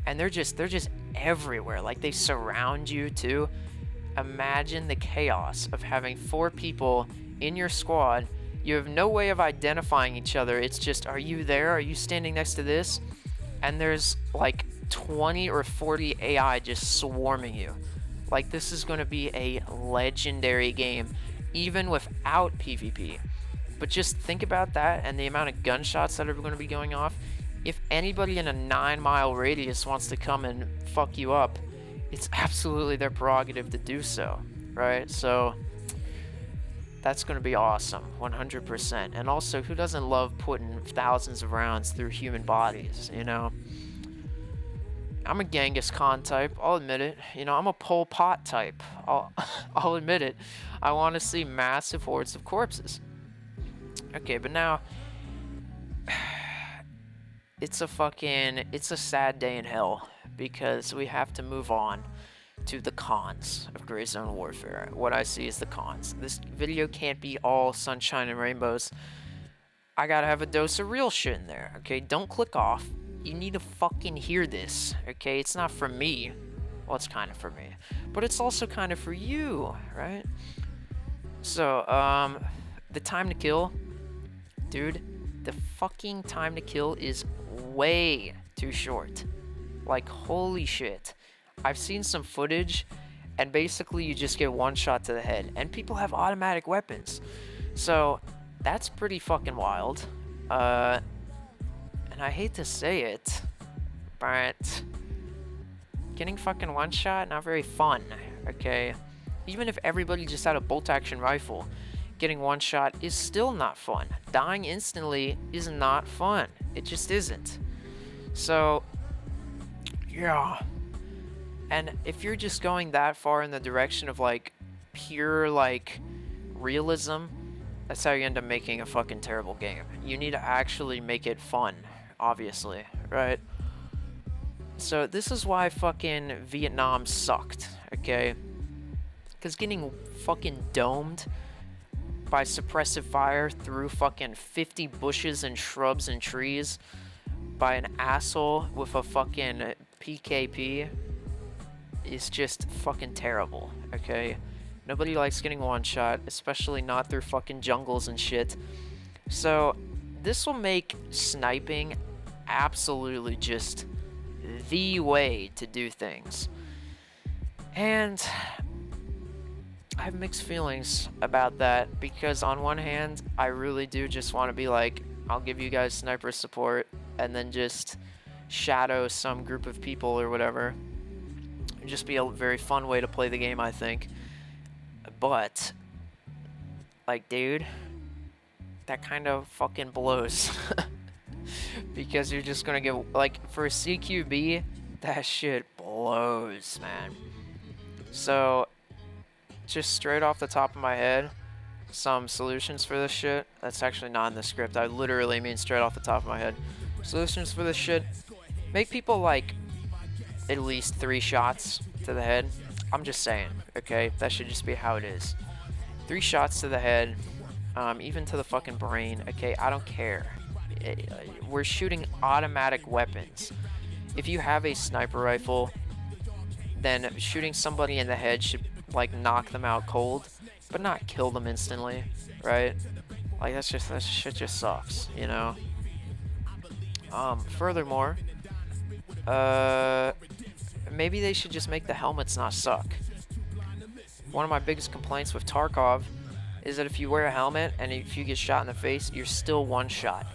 and they're just everywhere. Like, they surround you too. Imagine the chaos of having 4 people in your squad. You have no way of identifying each other. It's just, are you there? Are you standing next to this? And there's like 20 or 40 AI just swarming you. Like, this is going to be a legendary game, even without PvP. But just think about that and the amount of gunshots that are going to be going off. If anybody in a 9-mile radius wants to come and fuck you up, it's absolutely their prerogative to do so, right? So that's going to be awesome, 100%. And also, who doesn't love putting thousands of rounds through human bodies, you know? I'm a Genghis Khan type, I'll admit it. You know, I'm a Pol Pot type, I'll admit it. I want to see massive hordes of corpses. Okay, but now, it's a sad day in hell, because we have to move on to the cons of Gray Zone Warfare. What I see is the cons. This video can't be all sunshine and rainbows. I gotta have a dose of real shit in there, okay? Don't click off. You need to fucking hear this, okay? It's not for me. Well, it's kind of for me. But it's also kind of for you, right? So, the time to kill. Dude, the fucking time to kill is way too short. Like, holy shit. I've seen some footage, and basically you just get one shot to the head, and people have automatic weapons. So, that's pretty fucking wild. And I hate to say it, but getting fucking one shot, not very fun, okay? Even if everybody just had a bolt-action rifle, getting one shot is still not fun. Dying instantly is not fun. It just isn't. So, yeah. And if you're just going that far in the direction of, like, pure, like, realism, that's how you end up making a fucking terrible game. You need to actually make it fun, obviously, right? So this is why fucking Vietnam sucked, okay? Because getting fucking domed by suppressive fire through fucking 50 bushes and shrubs and trees by an asshole with a fucking PKP is just fucking terrible, okay? Nobody likes getting one shot, especially not through fucking jungles and shit. So this will make sniping absolutely just the way to do things. And I have mixed feelings about that, because on one hand, I really do just want to be like, I'll give you guys sniper support and then just shadow some group of people or whatever. It'd just be a very fun way to play the game, I think. But, like, dude, that kind of fucking blows. Because you're just gonna get, like, for a CQB, that shit blows, man. So, just straight off the top of my head, some solutions for this shit. That's actually not in the script. I literally mean straight off the top of my head. Solutions for this shit. Make people, like, at least 3 shots to the head. I'm just saying, okay? That should just be how it is. 3 shots to the head, even to the fucking brain, okay? I don't care. We're shooting automatic weapons. If you have a sniper rifle, then shooting somebody in the head should, like, knock them out cold, but not kill them instantly, right? Like, that shit just sucks, you know? Furthermore, maybe they should just make the helmets not suck. One of my biggest complaints with Tarkov is that if you wear a helmet and if you get shot in the face, you're still one shot.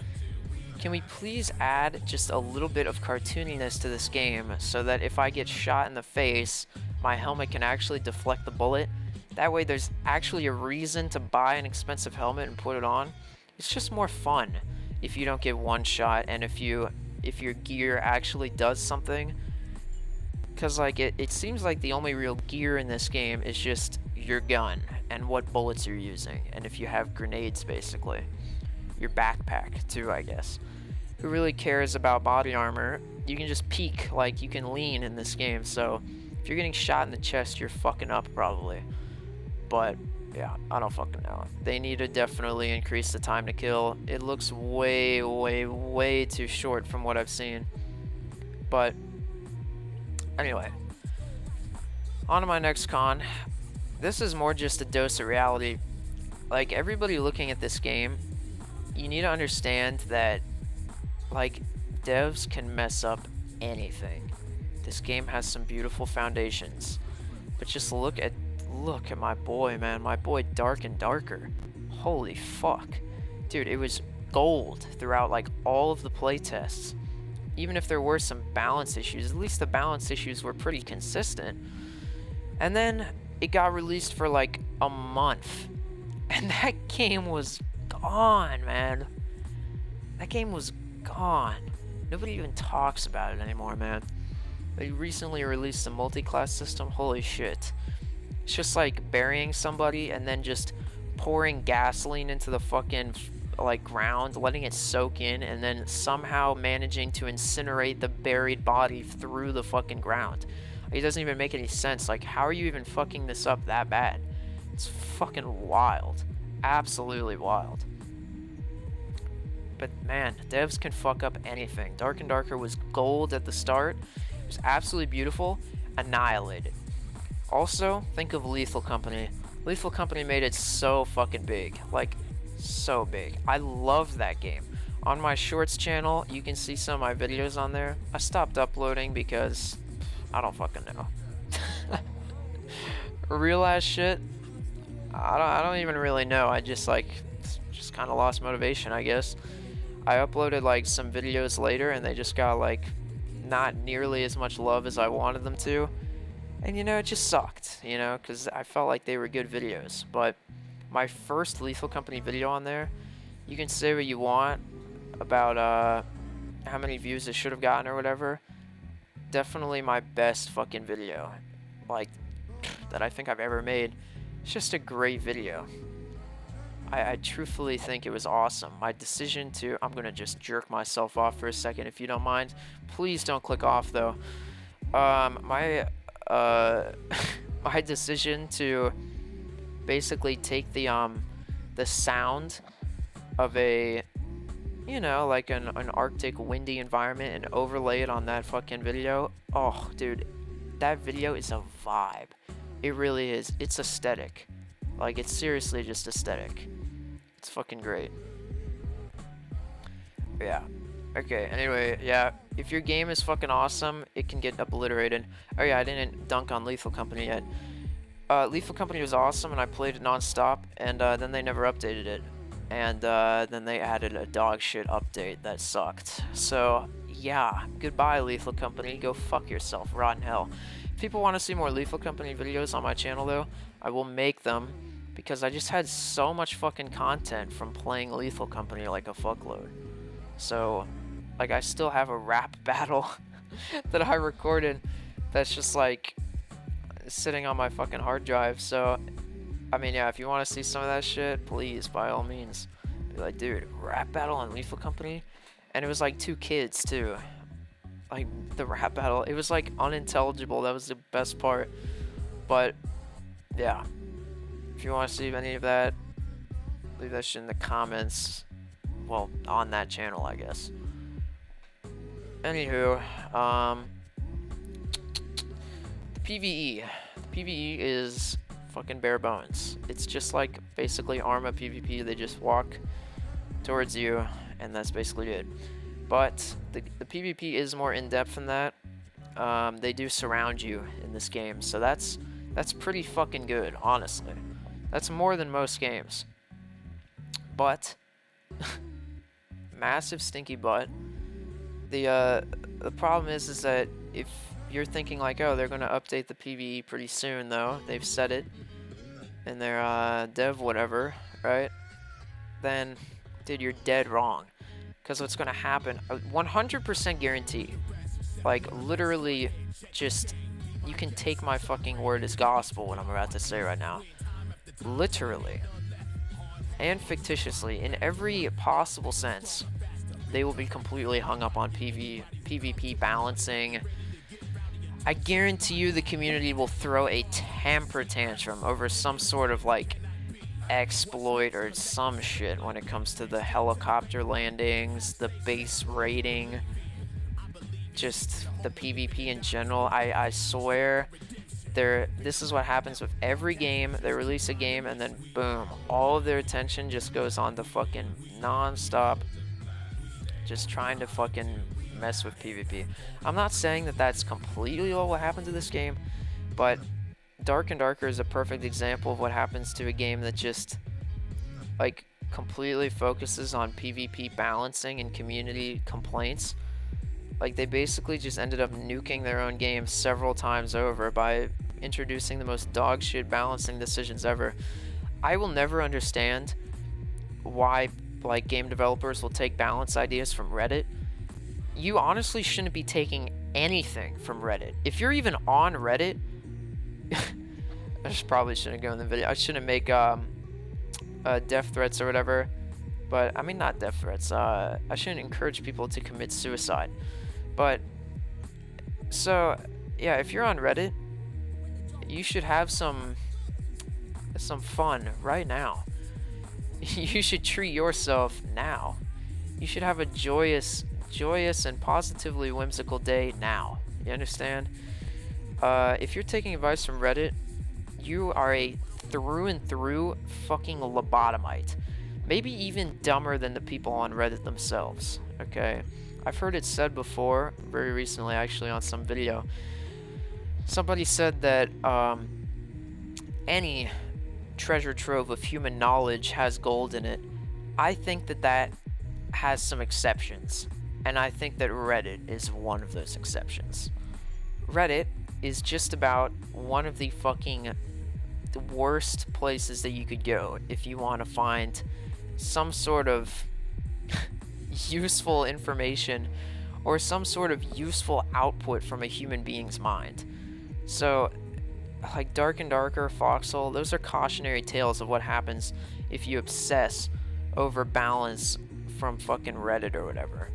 Can we please add just a little bit of cartooniness to this game so that if I get shot in the face, my helmet can actually deflect the bullet? That way there's actually a reason to buy an expensive helmet and put it on. It's just more fun if you don't get one shot and if your gear actually does something. Because like it seems like the only real gear in this game is just your gun and what bullets you're using, and if you have grenades, basically. Your backpack too, I guess. Who really cares about body armor? You can just peek, like you can lean in this game, so if you're getting shot in the chest, you're fucking up probably. But yeah, I don't fucking know. They need to definitely increase the time to kill. It looks way, way, way too short from what I've seen. But anyway, on to my next con. This is more just a dose of reality. Like, everybody looking at this game, you need to understand that, like, devs can mess up anything. This game has some beautiful foundations. But just look at my boy, man. My boy Dark and Darker. Holy fuck. Dude, it was gold throughout, like, all of the playtests. Even if there were some balance issues, at least the balance issues were pretty consistent. And then it got released for like a month. And that game was gone, man. That game was gone. Nobody even talks about it anymore, man. They recently released a multi-class system. Holy shit. It's just like burying somebody and then just pouring gasoline into the fucking like ground, letting it soak in, and then somehow managing to incinerate the buried body through the fucking ground. It doesn't even make any sense. Like, how are you even fucking this up that bad? It's fucking wild. Absolutely wild. But man, devs can fuck up anything. Dark and Darker was gold at the start. It was absolutely beautiful. Annihilated. Also, think of Lethal Company. Lethal Company made it so fucking big. Like, so big. I loved that game. On my shorts channel, you can see some of my videos on there. I stopped uploading because I don't fucking know. Real ass shit, I don't even really know. I just kind of lost motivation, I guess. I uploaded like some videos later and they just got like not nearly as much love as I wanted them to. And you know, it just sucked, you know, because I felt like they were good videos. But my first Lethal Company video on there, you can say what you want about how many views it should have gotten or whatever. Definitely my best fucking video, like, that I think I've ever made. It's just a great video. I truthfully think it was awesome. My decision to, I'm gonna just jerk myself off for a second if you don't mind. Please don't click off though. My decision to basically take the sound of a, you know, like an Arctic windy environment and overlay it on that fucking video. Oh, dude, that video is a vibe. It really is. It's aesthetic. Like, it's seriously just aesthetic. It's fucking great. Yeah. Okay, anyway, yeah. If your game is fucking awesome, it can get obliterated. Oh yeah, I didn't dunk on Lethal Company yet. Lethal Company was awesome, and I played it non-stop, and then they never updated it. And then they added a dog shit update that sucked. So, yeah, goodbye Lethal Company, go fuck yourself, rot in hell. If people want to see more Lethal Company videos on my channel though, I will make them, because I just had so much fucking content from playing Lethal Company like a fuckload. So, like, I still have a rap battle that I recorded that's just like sitting on my fucking hard drive. So, I mean, yeah, if you want to see some of that shit, please, by all means. Be like, dude, rap battle on Lethal Company? And it was like 2 kids, too. like the rap battle. It was like unintelligible. That was the best part. But yeah, if you want to see any of that, leave that shit in the comments. Well, on that channel, I guess. Anywho, the PvE. The PvE is fucking bare bones. It's just like basically Arma PvP. They just walk towards you, and that's basically it. But the PvP is more in-depth than that. They do surround you in this game, so that's pretty fucking good, honestly. That's more than most games. But massive stinky butt. The problem is that if you're thinking like, oh, they're gonna update the PvE pretty soon, though they've said it in their dev whatever, right? Then, dude, you're dead wrong. Because what's gonna happen, 100% guarantee, like literally, just you can take my fucking word as gospel what I'm about to say right now. Literally and fictitiously, in every possible sense, they will be completely hung up on PvP balancing. I guarantee you the community will throw a temper tantrum over some sort of like exploit or some shit when it comes to the helicopter landings, the base rating, just the PvP in general. I swear this is what happens with every game. They release a game and then boom, all of their attention just goes on to fucking non-stop just trying to fucking mess with PvP. I'm not saying that that's completely what will happen to this game, but Dark and Darker is a perfect example of what happens to a game that just like completely focuses on PvP balancing and community complaints. Like they basically just ended up nuking their own game several times over by introducing the most dog shit balancing decisions ever. I will never understand why like game developers will take balance ideas from Reddit. You honestly shouldn't be taking anything from Reddit. If you're even on Reddit, I just probably shouldn't go in the video. I shouldn't make death threats or whatever. But I mean, not death threats. I shouldn't encourage people to commit suicide. But so yeah, if you're on Reddit, you should have some fun right now. You should treat yourself now. You should have a joyous and positively whimsical day now. You understand? If you're taking advice from Reddit, you are a through and through fucking lobotomite. Maybe even dumber than the people on Reddit themselves, okay? I've heard it said before, very recently actually on some video. Somebody said that any treasure trove of human knowledge has gold in it. I think that has some exceptions, and I think that Reddit is one of those exceptions. Reddit is just about one of the worst places that you could go if you want to find some sort of useful information or some sort of useful output from a human being's mind. So like Dark and Darker, Foxhole, those are cautionary tales of what happens if you obsess over balance from fucking Reddit or whatever.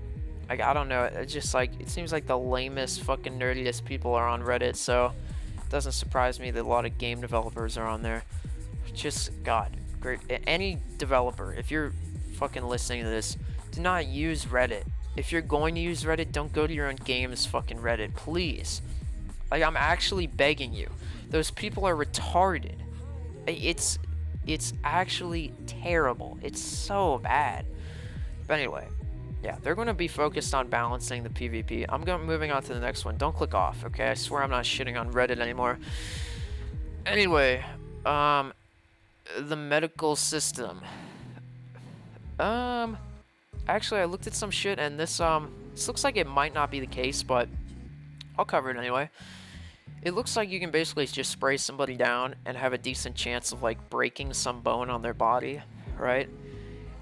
Like, I don't know, it's just like, it seems like the lamest fucking nerdiest people are on Reddit, so it doesn't surprise me that a lot of game developers are on there. Just, God, great. Any developer, if you're fucking listening to this, do not use Reddit. If you're going to use Reddit, don't go to your own game's fucking Reddit, please. Like, I'm actually begging you. Those people are retarded. It's actually terrible. It's so bad. But anyway, yeah, they're going to be focused on balancing the PvP. I'm moving on to the next one. Don't click off, okay? I swear I'm not shitting on Reddit anymore. Anyway, the medical system. Actually, I looked at some shit, and this looks like it might not be the case, but I'll cover it anyway. It looks like you can basically just spray somebody down and have a decent chance of like breaking some bone on their body, right?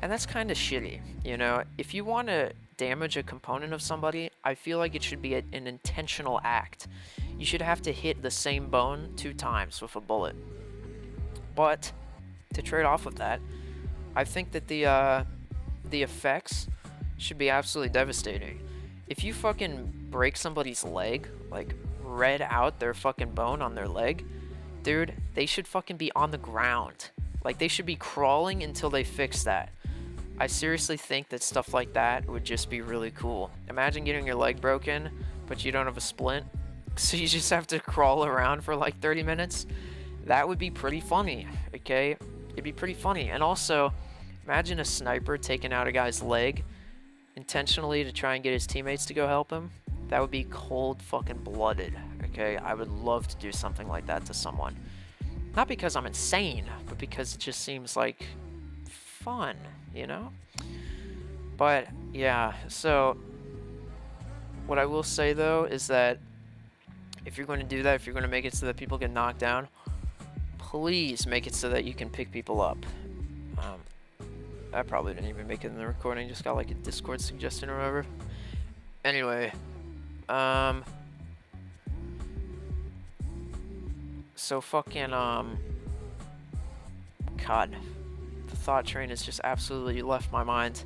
And that's kind of shitty, you know? If you want to damage a component of somebody, I feel like it should be an intentional act. You should have to hit the same bone 2 times with a bullet. But to trade off with that, I think that the effects should be absolutely devastating. if you fucking break somebody's leg, like red out their fucking bone on their leg, dude, they should fucking be on the ground. Like, they should be crawling until they fix that. I seriously think that stuff like that would just be really cool. Imagine getting your leg broken, but you don't have a splint, so you just have to crawl around for like 30 minutes. That would be pretty funny, okay? It'd be pretty funny. And also, imagine a sniper taking out a guy's leg intentionally to try and get his teammates to go help him. That would be cold fucking blooded, okay? I would love to do something like that to someone. Not because I'm insane, but because it just seems like fun, you know? But yeah, so what I will say though is that if you're going to do that, if you're going to make it so that people get knocked down, please make it so that you can pick people up. I probably didn't even make it in the recording, just got like a Discord suggestion or whatever. Anyway, so fucking, God, the thought train has just absolutely left my mind.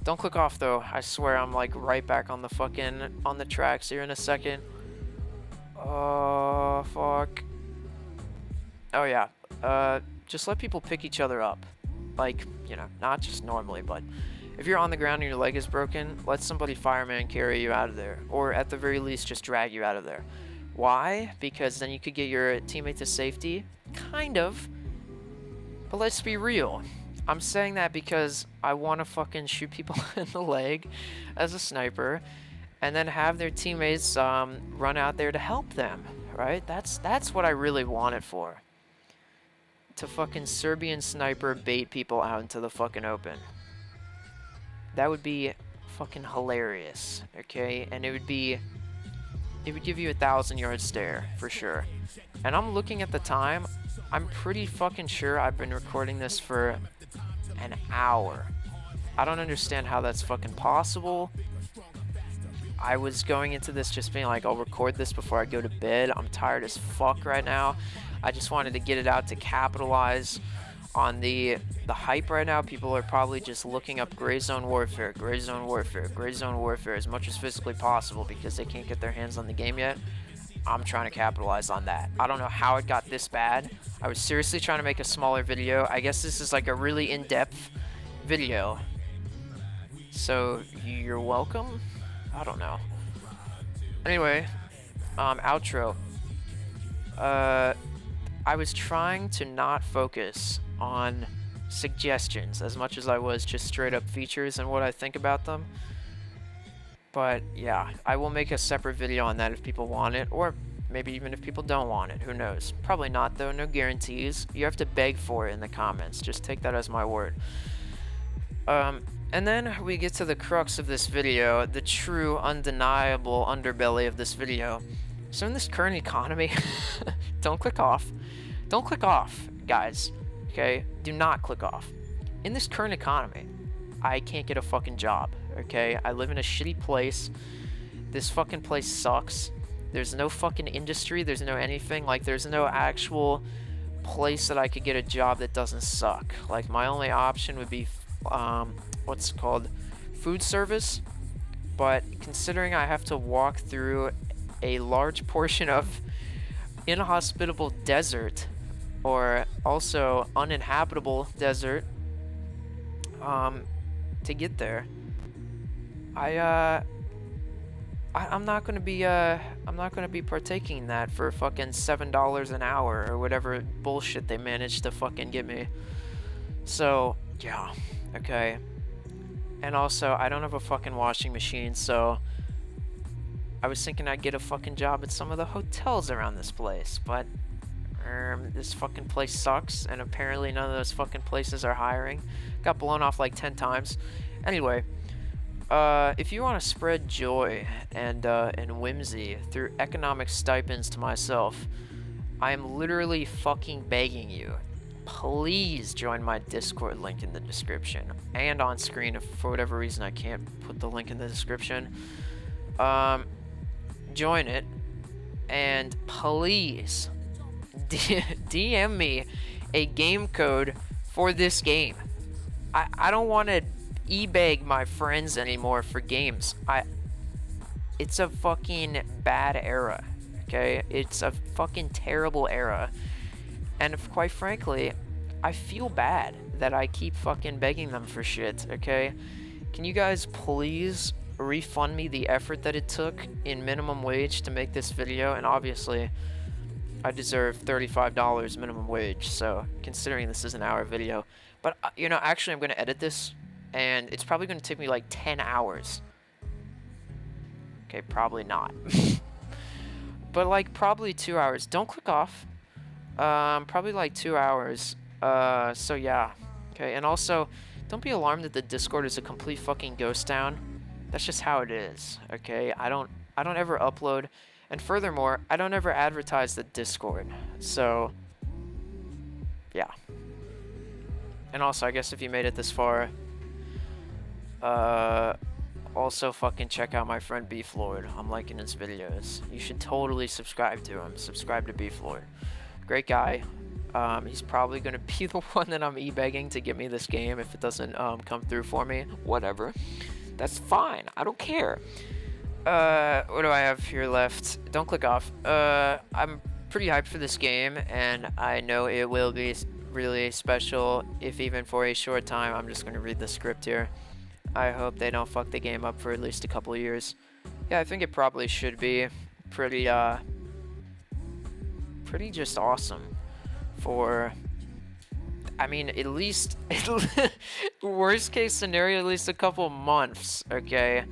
Don't click off though, I swear I'm like right back on the tracks here in a second. Oh, fuck. Oh yeah, just let people pick each other up. Like, you know, not just normally, but if you're on the ground and your leg is broken, let somebody fireman carry you out of there. Or at the very least, just drag you out of there. Why? Because then you could get your teammate to safety. Kind of. But let's be real. I'm saying that because I want to fucking shoot people in the leg as a sniper and then have their teammates run out there to help them, right? That's what I really want it for. To fucking Serbian sniper bait people out into the fucking open. That would be fucking hilarious, okay? And it would give you 1,000-yard stare for sure. And I'm looking at the time. I'm pretty fucking sure I've been recording this for an hour. I don't understand how that's fucking possible. I was going into this just being like, I'll record this before I go to bed. I'm tired as fuck right now. I just wanted to get it out to capitalize on the hype right now. People are probably just looking up Gray Zone Warfare, Gray Zone Warfare, Gray Zone Warfare as much as physically possible because they can't get their hands on the game yet. I'm trying to capitalize on that. I don't know how it got this bad. I was seriously trying to make a smaller video. I guess this is like a really in-depth video. So, you're welcome? I don't know. Anyway, outro. I was trying to not focus on suggestions as much as I was just straight up features and what I think about them. But yeah, I will make a separate video on that if people want it, or maybe even if people don't want it, who knows. Probably not though, no guarantees. You have to beg for it in the comments, just take that as my word. And then we get to the crux of this video, the true undeniable underbelly of this video. So in this current economy, don't click off. Don't click off, guys. Okay? Do not click off. In this current economy, I can't get a fucking job. Okay? I live in a shitty place. This fucking place sucks. There's no fucking industry. There's no anything. Like, there's no actual place that I could get a job that doesn't suck. Like, my only option would be, what's it called? Food service. But considering I have to walk through a large portion of inhospitable desert, or also uninhabitable desert, to get there, I'm not gonna be partaking in that for fucking $7 an hour or whatever bullshit they managed to fucking get me. So yeah, okay. And also, I don't have a fucking washing machine, so I was thinking I'd get a fucking job at some of the hotels around this place, but this fucking place sucks, and apparently none of those fucking places are hiring. Got blown off like 10 times. Anyway, if you want to spread joy and whimsy through economic stipends to myself, I am literally fucking begging you. Please join my Discord link in the description and on screen if for whatever reason I can't put the link in the description. Join it, and please DM me a game code for this game. I don't want to e-beg my friends anymore for games. it's a fucking bad era, okay? It's a fucking terrible era. And quite frankly, I feel bad that I keep fucking begging them for shit, okay? Can you guys please refund me the effort that it took in minimum wage to make this video? And obviously, I deserve $35 minimum wage, so considering this is an hour video. But, you know, actually I'm going to edit this, and it's probably going to take me like 10 hours. Okay, probably not. But like probably 2 hours. Don't click off. Probably like 2 hours. So yeah. Okay, and also, don't be alarmed that the Discord is a complete fucking ghost town. That's just how it is, okay? I don't ever upload, and furthermore, I don't ever advertise the Discord. So, yeah. And also, I guess if you made it this far, also fucking check out my friend Beef Lord. I'm liking his videos. You should totally subscribe to him. Subscribe to Beef Lord. Great guy. He's probably going to be the one that I'm e-begging to get me this game if it doesn't come through for me. Whatever. That's fine. I don't care. What do I have here left? Don't click off. I'm pretty hyped for this game, and I know it will be really special, if even for a short time. I'm just going to read the script here. I hope they don't fuck the game up for at least a couple of years. Yeah, I think it probably should be pretty just awesome for, I mean, at least, worst case scenario, at least a couple months, okay?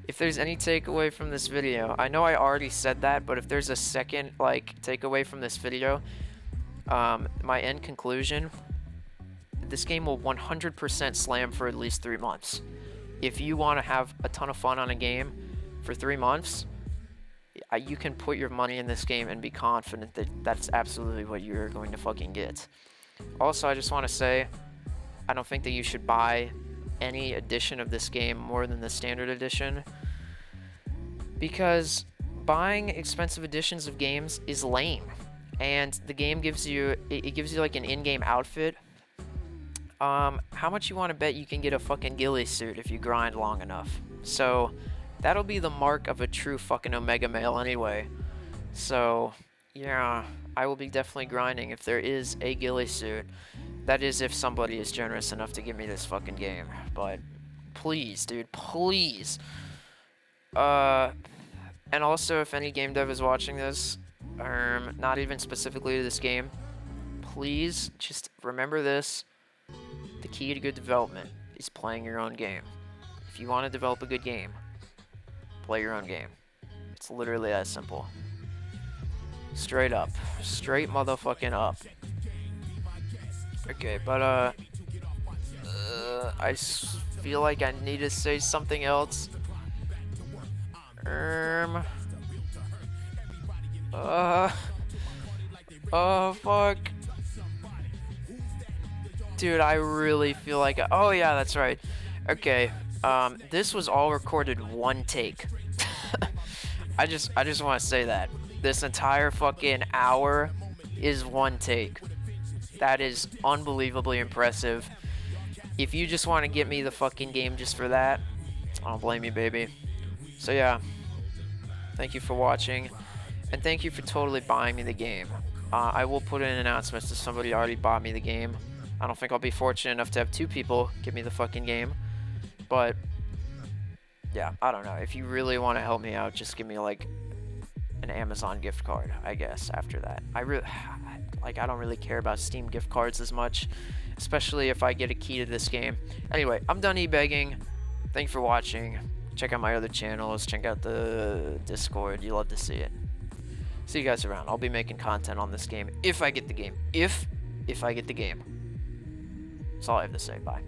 If there's any takeaway from this video, I know I already said that, but if there's a second, like, takeaway from this video, my end conclusion, this game will 100% slam for at least 3 months. If you want to have a ton of fun on a game for 3 months, you can put your money in this game and be confident that that's absolutely what you're going to fucking get. Also, I just want to say, I don't think that you should buy any edition of this game more than the standard edition, because buying expensive editions of games is lame, and the game gives you, it gives you like an in-game outfit. How much you want to bet you can get a fucking ghillie suit if you grind long enough? So that'll be the mark of a true fucking Omega male anyway. So yeah, I will be definitely grinding if there is a ghillie suit. That is if somebody is generous enough to give me this fucking game. But please, dude, please. And also, if any game dev is watching this, not even specifically to this game, please just remember this. The key to good development is playing your own game. If you want to develop a good game, play your own game. It's literally that simple. Straight up. Straight motherfucking up. Okay, but, I feel like I need to say something else. Oh, fuck. Dude, I really feel like, oh yeah, that's right. Okay, this was all recorded one take. I just want to say that. This entire fucking hour is one take. That is unbelievably impressive. If you just want to get me the fucking game just for that, I don't blame you, baby. So yeah, thank you for watching, and thank you for totally buying me the game. I will put in announcements if somebody already bought me the game. I don't think I'll be fortunate enough to have 2 people give me the fucking game, but yeah, I don't know. If you really want to help me out, just give me like an Amazon gift card, I guess, after that. I don't really care about Steam gift cards as much, especially if I get a key to this game. Anyway, I'm done e-begging. Thank you for watching. Check out my other channels. Check out the Discord. You love to see it. See you guys around. I'll be making content on this game if I get the game. If I get the game. That's all I have to say. Bye.